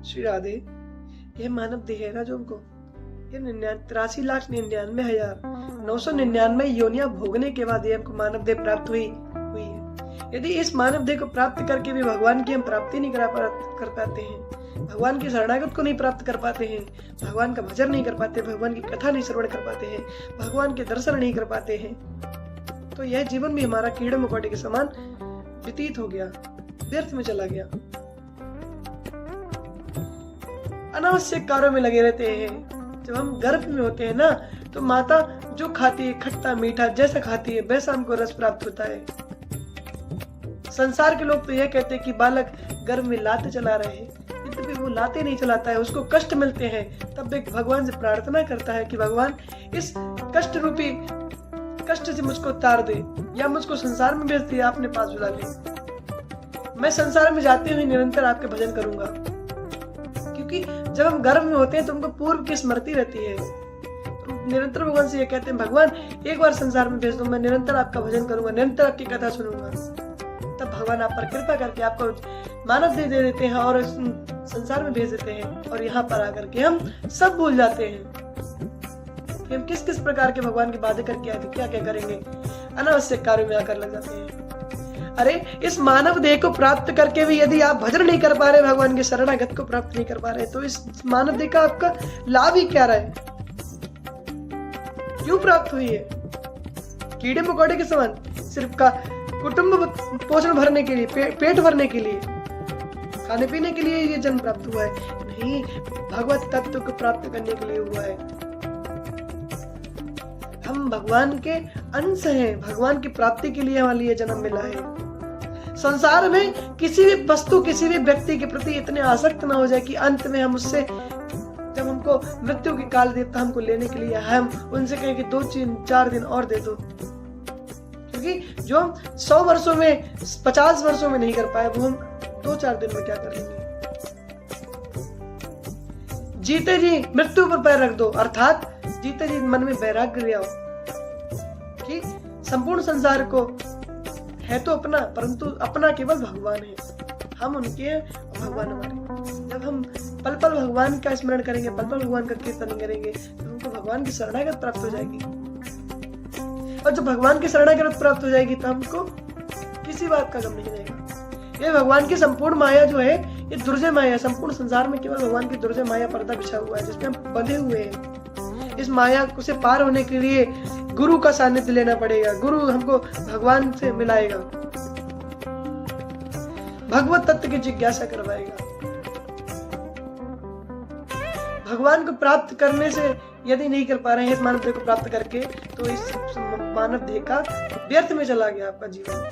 श्री राधे, यह मानव देह है ना जो हमको, ये 83,99,999 योनियां भोगने के बाद ये हमको मानव देह प्राप्त हुई है। यदि इस मानव देह को प्राप्त करके भी भगवान की हम प्राप्ति नहीं कर पाते हैं, भगवान की शरणागत को नहीं प्राप्त कर पाते हैं, भगवान का भजन नहीं कर पाते, भगवान की कथा नहीं श्रवण कर पाते हैं, भगवान के दर्शन नहीं कर पाते हैं, तो यह जीवन भी हमारा कीड़े मकोड़े के समान व्यतीत हो गया, व्यर्थ में चला गया। अनावश्यक कार्यों में लगे रहते हैं। जब हम गर्भ में होते हैं ना, तो माता जो खाती है खट्टा मीठा जैसा खाती है वैसा हमको रस प्राप्त होता है। संसार के लोग तो यह कहते हैं कि बालक गर्भ में लाते चला रहे, यद्यपि वो लाते नहीं चलाता है, उसको कष्ट मिलते हैं। तब एक भगवान से प्रार्थना करता है कि भगवान इस कष्ट रूपी कष्ट से मुझको उतार दे, या मुझको संसार में भेज दे, आपने पास बुला ले। मैं संसार में जाते हुए निरंतर आपके भजन करूंगा, क्योंकि जब हम गर्भ में होते हैं तो हमको पूर्व की स्मृति रहती है। तो निरंतर भगवान से ये कहते हैं, भगवान एक बार संसार में भेज दो, मैं निरंतर आपका भजन करूंगा, निरंतर आपकी कथा सुनूंगा। तब भगवान आप पर कृपा करके आपको मानव दे देते हैं और संसार में भेज देते हैं, और यहाँ पर आकर के हम सब भूल जाते हैं कि हम किस किस प्रकार के भगवान की बातें करके आए थे, क्या क्या करेंगे, अनावश्यक कार्यों में आकर लग जाते हैं। अरे इस मानव देह को प्राप्त करके भी यदि आप भजन नहीं कर पा रहे, भगवान के शरणागत को प्राप्त नहीं कर पा रहे, तो इस मानव देह का आपका लाभ ही क्या रहा है? क्यों प्राप्त हुई है? कीड़े मकोड़े के समान, सिर्फ का कुटुंब पोषण भरने के लिए, पेट भरने के लिए, खाने पीने के लिए ये जन्म प्राप्त हुआ है? नहीं, भगवत तत्व को प्राप्त करने के लिए हुआ है। हम भगवान के अंश हैं, भगवान की प्राप्ति के लिए हमारे लिए जन्म मिला है। संसार में किसी भी वस्तु, किसी भी व्यक्ति के प्रति इतने आसक्त ना हो जाए कि अंत में हम उससे, जब हमको मृत्यु की काल देवता हमको लेने के लिए, हम उनसे कहें कि 2-4 दिन और दे दो, क्योंकि जो हम 100 वर्षों में, 50 वर्षों में नहीं कर पाए, वो हम 2-4 दिन में क्या कर लेंगे। जीते जी मृत्यु पर पैर रख दो, अर्थात जीते जी मन में वैराग्य ले आओ कि संपूर्ण संसार को है तो अपना, परंतु अपना केवल भगवान है, हम उनके, भगवान हमारे। जब हम पल पल भगवान का स्मरण करेंगे, पल पल भगवान का कीर्तन करेंगे, तो हमको भगवान की शरणागत प्राप्त हो जाएगी। और जब भगवान की शरणागत प्राप्त हो जाएगी तो हमको किसी बात का गम नहीं रहेगा। ये भगवान की संपूर्ण माया जो है, ये दुर्जय माया, संपूर्ण संसार में केवल भगवान की दुर्जय माया पर्दा बिछा हुआ है, जिसमें हम बंधे हुए हैं। इस माया से पार होने के लिए गुरु का सानिध्य लेना पड़ेगा, गुरु हमको भगवान से मिलाएगा, भगवत तत्व की जिज्ञासा करवाएगा। भगवान को प्राप्त करने से यदि नहीं कर पा रहे हैं इस मानव देह को प्राप्त करके, तो इस मानव देह का व्यर्थ में चला गया आपका जीवन।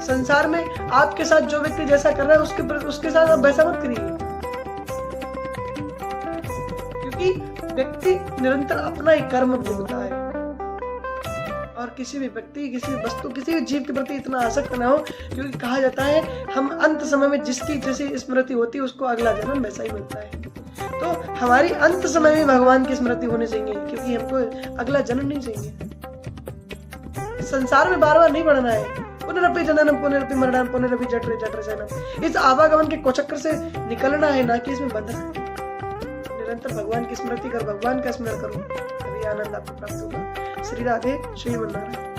संसार में आपके साथ जो व्यक्ति जैसा कर रहा है उसके साथ आप वैसा मत करिए, क्योंकि व्यक्ति निरंतर अपना ही कर्म भोगता है। और किसी भी व्यक्ति, किसी भी वस्तु, किसी भी जीव के प्रति इतना आसक्त ना हो, क्योंकि कहा जाता है हम अंत समय में जिसकी जैसी स्मृति होती है उसको अगला जन्म वैसा ही मिलता है। तो हमारी अंत समय में भगवान की स्मृति होनी चाहिए, क्योंकि हमको अगला जन्म नहीं चाहिए। संसार में बार बार नहीं बढ़ना है। पुनरपि जननम पुनरपि मरणम पुनरपि जठरे जठर शयनम, इस आवागमन के कुचक्र से निकलना है, ना कि इसमें बंधना है। निरंतर भगवान की स्मृति कर, भगवान का स्मरण करो, तभी आनंद आपको प्राप्त होगा। श्री राधे, श्री वल्लभ।